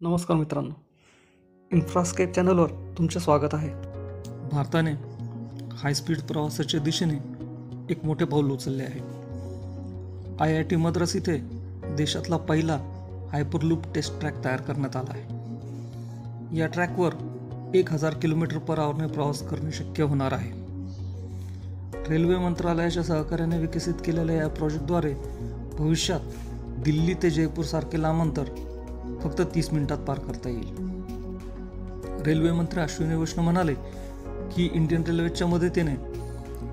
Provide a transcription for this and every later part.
नमस्कार मित्रांनो, इन्फ्रास्केप चॅनलवर तुमचे स्वागत आहे. भारताने हायस्पीड प्रवासाच्या दिशेने एक मोठे पाऊल उचलले आहे. IIT मद्रास इथे देशातला पहिला हायपरलूप टेस्ट ट्रॅक तयार करण्यात आला आहे. या ट्रॅकवर 1000 km/hने प्रवास करणे शक्य होणार आहे. रेल्वे मंत्रालयाच्या सहकार्याने विकसित केलेल्या या प्रोजेक्टद्वारे भविष्यात दिल्ली ते जयपूर सारखे लांब अंतर फक्त 30 मिनिटात पार करता येईल. रेल्वे मंत्री अश्विनी वैष्णव म्हणाले की इंडियन रेल्वेच्या मदतीने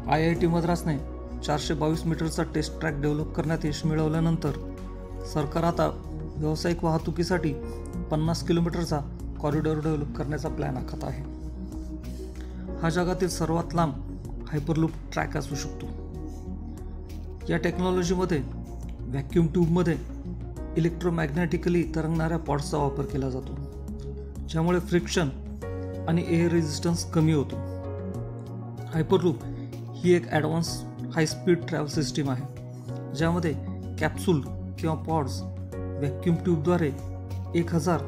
IIT मद्रासने 422 मीटरचा टेस्ट ट्रॅक डेव्हलप करण्यात यश मिळवल्यानंतर सरकार आता व्यावसायिक वाहतुकीसाठी 50 किलोमीटरचा कॉरिडॉर डेव्हलप करण्याचा प्लॅन आखत आहे. हा जगातील सर्वात लांब हायपरलूप ट्रॅक असू शकतो. या टेक्नॉलॉजीमध्ये व्हॅक्यूम ट्यूबमध्ये इलेक्ट्रोमॅग्नेटिकली तरंगणाऱ्या पॉड्सचा वापर केला जातो, ज्यामुळे फ्रिक्शन आणि एअर रेझिस्टन्स कमी होतो. हायपरलूप ही एक advance high speed travel system आहे, ज्यामध्ये कॅप्सूल किंवा पॉड्स व्हॅक्यूम ट्यूबद्वारे 1000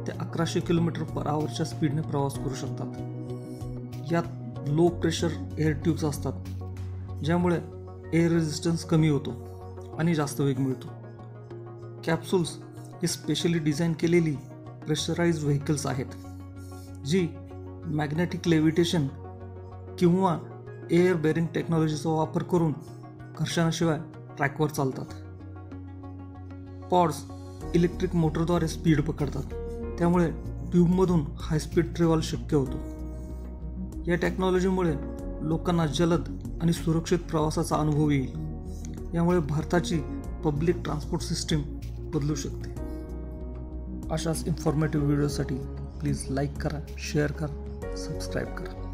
ते 1100 km/hच्या स्पीडने प्रवास करू शकतात. यात लो प्रेशर एअर ट्यूब्स असतात, ज्यामुळे एअर रेझिस्टन्स कमी होतो आणि जास्त वेग मिळतो. कॅप्सूल्स ही स्पेशली डिझाईन केलेली प्रेशराइज्ड व्हेकल्स आहेत, जी मॅग्नेटिक लेव्हिटेशन किंवा एअर बेरिंग टेक्नॉलॉजीचा वापर करून घर्षणाशिवाय ट्रॅकवर चालतात. पॉड्स इलेक्ट्रिक मोटरद्वारे स्पीड पकडतात, त्यामुळे ट्यूबमधून हायस्पीड ट्रॅव्हल शक्य होतो. या टेक्नॉलॉजीमुळे लोकांना जलद आणि सुरक्षित प्रवासाचा अनुभव येईल. यामुळे भारताची पब्लिक ट्रान्सपोर्ट सिस्टीम बदलू शकते. अशाच इन्फॉर्मेटिव्ह व्हिडिओसाठी प्लीज लाईक करा, शेअर करा, सबस्क्राईब करा.